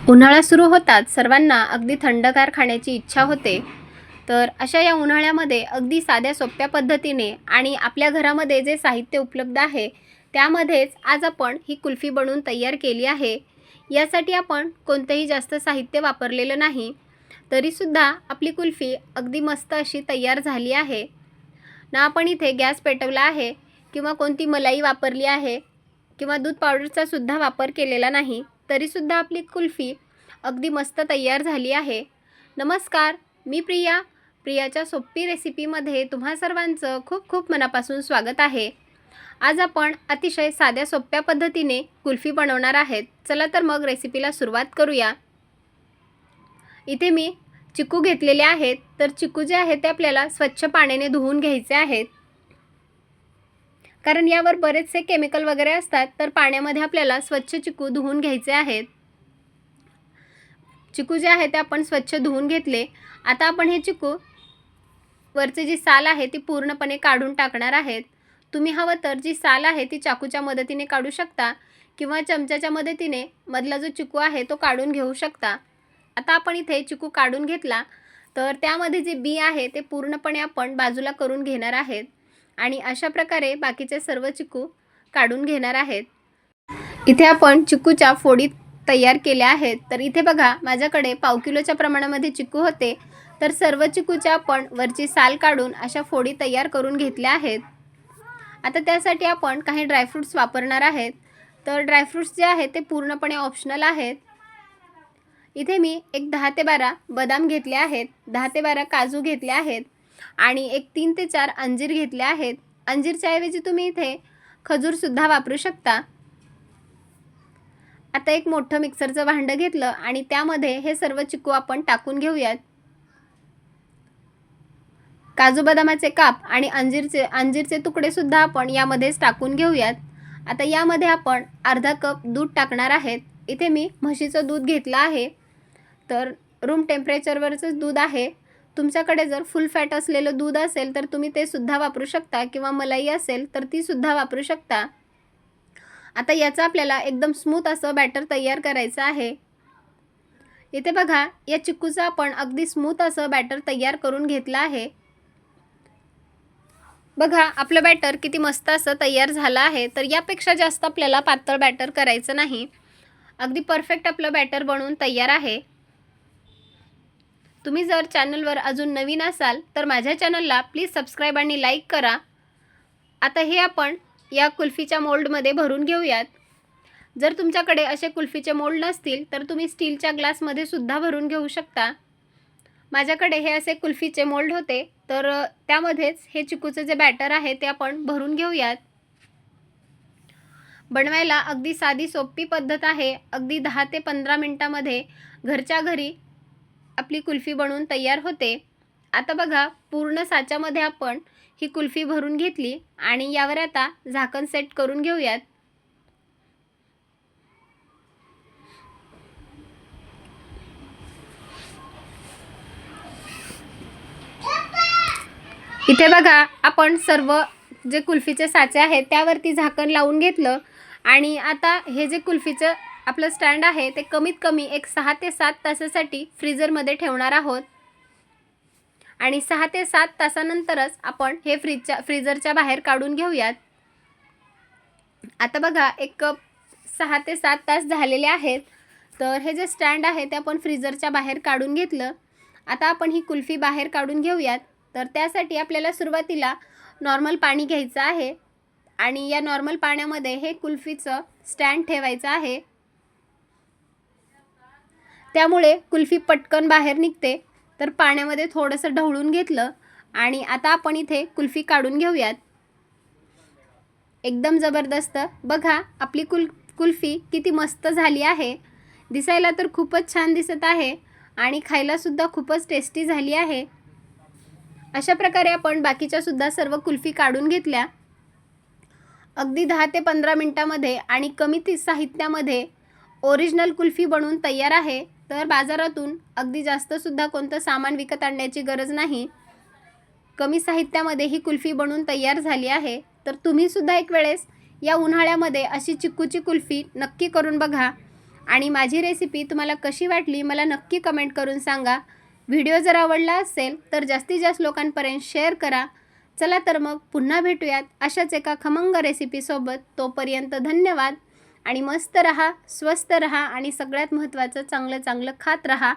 उन्हाळा सुरू होताच सर्वांना अगदी थंडगार खाण्याची इच्छा होते। तर अशा या उन्हाळ्यामध्ये अगदी साध्या सोप्या पद्धतीने आणि आपल्या घरामध्ये जे साहित्य उपलब्ध आहे त्यामध्येच आज आपण ही कुल्फी बनवून तयार केली आहे। यासाठी आपण कोणतेही जास्त साहित्य वापरलेलं नाही, तरीसुद्धा आपली कुल्फी अगदी मस्त अशी तयार झाली आहे ना। आपण इथे गॅस पेटवला आहे किंवा कोणती मलाई वापरली आहे किंवा दूध पावडरचा सुद्धा वापर केलेला नाही, तरीसुद्धा आपली कुल्फी अगदी मस्त तयार झाली आहे। नमस्कार, मी प्रिया। प्रियाच्या सोपी रेसिपीमध्ये तुम्हा सर्वांचं खूप खूप मनापासून स्वागत आहे। आज आपण अतिशय साध्या सोप्या पद्धतीने कुल्फी बनवणार आहेत। चला तर मग रेसिपीला सुरुवात करूया। इथे मी चिकू घेतलेले आहेत, तर चिकू जे आहेत ते आपल्याला स्वच्छ पाण्याने धुवून घ्यायचे आहेत, कारण यावर बरेचसे केमिकल वगैरे असतात। तर पाण्यामध्ये आपल्याला स्वच्छ चिकू धुवून घ्यायचे आहेत। चिकू जे आहे ते आपण स्वच्छ धुवून घेतले। आता आपण हे चिकू वरची जी साल आहे ती पूर्णपणे काढून टाकणार आहेत। तुम्ही हवं तर जी साल आहे ती चाकूच्या मदतीने काढू शकता किंवा चमच्याच्या मदतीने मधला जो चिकू आहे तो काढून घेऊ शकता। आता आपण इथे चिकू काढून घेतला, तर त्यामध्ये जे बी आहे ते पूर्णपणे आपण बाजूला करून घेणार आहेत आणि अशा प्रकारे बाकीचे सर्व चिकू काढून घेणार आहेत। इथे आपण चिकूच्या फोडी तयार केल्या आहेत। तर इथे बघा, माझ्याकडे पाव किलोच्या प्रमाणामध्ये चिकू होते, तर सर्व चिकूच्या आपण वरची साल काढून अशा फोडी तयार करून घेतल्या आहेत। आता त्यासाठी आपण काही ड्रायफ्रूट्स वापरणार आहेत। तर ड्रायफ्रूट्स जे आहेत ते पूर्णपणे ऑप्शनल आहेत। इथे मी एक 10 ते 12 बदाम घेतले आहेत, 10 ते 12 काजू घेतले आहेत आणि एक 3 ते 4 अंजीर घेतले आहेत। अंजीरच्या ऐवजी तुम्ही इथे खजूर सुद्धा वापरू शकता। आता एक मोठं मिक्सरचं भांडं घेतलं आणि त्यामध्ये हे सर्व चिकू आपण टाकून घेऊयात। काजू बदामाचे काप आणि अंजीरचे तुकडे सुद्धा आपण यामध्येच टाकून घेऊयात। आता यामध्ये आपण अर्धा कप दूध टाकणार आहेत। इथे मी म्हशीचं दूध घेतलं आहे, तर रूम टेम्परेचरवरचं दूध आहे। तुमच्याकडे जर फुल फॅट असलेलं दूध असेल तर तुम्ही ते सुद्धा वापरू शकता किंवा मलाई असेल तर ती सुद्धा वापरू शकता। आता याचा आपल्याला एकदम स्मूथ असं बॅटर तयार करायचं आहे। इथे बघा, या चिकूचं आपण अगदी स्मूथ असं बॅटर तयार करून घेतलं आहे। बघा, आपलं बॅटर किती मस्त असं तयार झालं आहे। तर यापेक्षा जास्त आपल्याला पातळ बॅटर करायचं नाही, अगदी परफेक्ट आपलं बॅटर बनवून तयार आहे। तुम्ही जर चॅनलवर अजून नवीन असाल तर माझ्या चॅनलला प्लीज सबस्क्राईब आणि लाईक करा। आता हे आपण या कुल्फीच्या मोल्डमध्ये भरून घेऊयात। जर तुमच्याकडे असे कुल्फीचे मोल्ड नसतील तर तुम्ही स्टीलच्या ग्लासमध्ये सुद्धा भरून घेऊ शकता। माझ्याकडे हे असे कुल्फीचे मोल्ड होते, तर त्यामध्येच हे चिकूचे जे बॅटर आहे ते आपण भरून घेऊयात। बनवायला अगदी साधी सोपी पद्धत आहे। अगदी 10 ते 15 मिनिटांमध्ये घरच्या घरी आपली कुल्फी बनवून तयार होते। आता बघा, पूर्ण साच्यामध्ये आपण ही कुल्फी भरून घेतली आणि यावर आता झाकण सेट करून घेऊयात। इथे बघा, आपण सर्व जे कुल्फीचे साचे आहेत त्यावरती झाकण लावून घेतलं आणि आता हे जे कुल्फीचं आपलं स्टँड आहे ते कमीत कमी एक 6 ते 7 तासासाठी फ्रीजरमध्ये ठेवणार आहोत आणि 6 ते 7 तासानंतरच आपण हे फ्रीजरच्या बाहेर काढून घेऊयात। आता बघा, एक 6 ते 7 तास झालेले आहेत, तर हे जे स्टँड आहे ते आपण फ्रीजरच्या बाहेर काढून घेतलं। आता आपण ही कुल्फी बाहेर काढून घेऊयात। तर त्यासाठी आपल्याला सुरुवातीला नॉर्मल पाणी घ्यायचं आहे आणि या नॉर्मल पाण्यामध्ये हे कुल्फीचं स्टँड ठेवायचं आहे, त्यामुळे कुल्फी पटकन बाहेर निघते। तर पाण्यामध्ये थोडंसं ढवळून घेतलं आणि आता आपण इथे कुल्फी काढून घेऊयात। एकदम जबरदस्त बघा, आपली कुल्फी किती मस्त झाली आहे। दिसायला तर खूपच छान दिसत आहे आणि खायला सुद्धा खूपच टेस्टी झाली आहे। अशा प्रकारे आपण बाकीच्या सुद्धा सर्व कुल्फी काढून घेतल्या। अगदी 10 ते 15 मिनिटांमध्ये आणि कमी साहित्यामध्ये ओरिजिनल कुल्फी बनवून तयार आहे। तर बाजारातून अगदी जास्त सुद्धा कोणतं सामान विकत आणण्याची गरज नाही, कमी साहित्यामध्ये ही कुल्फी बनवून तयार झाली आहे। तर तुम्ही सुद्धा एक वेळेस या उन्हाळ्यामध्ये अशी चिकूची कुल्फी नक्की करून बघा। आणि माझी रेसिपी तुम्हाला कशी वाटली मला नक्की कमेंट करून सांगा. व्हिडिओ जर आवडला असेल तर जास्तीत जास्त लोकांपर्यंत शेअर करा. चला तर मग पुन्हा भेटूयात अशाच एका खमंग रेसिपीसोबत. तोपर्यंत धन्यवाद आणि मस्त रहा, स्वस्त रहा आणि सगळ्यात महत्त्वाचं चांगलं चांगलं खात रहा.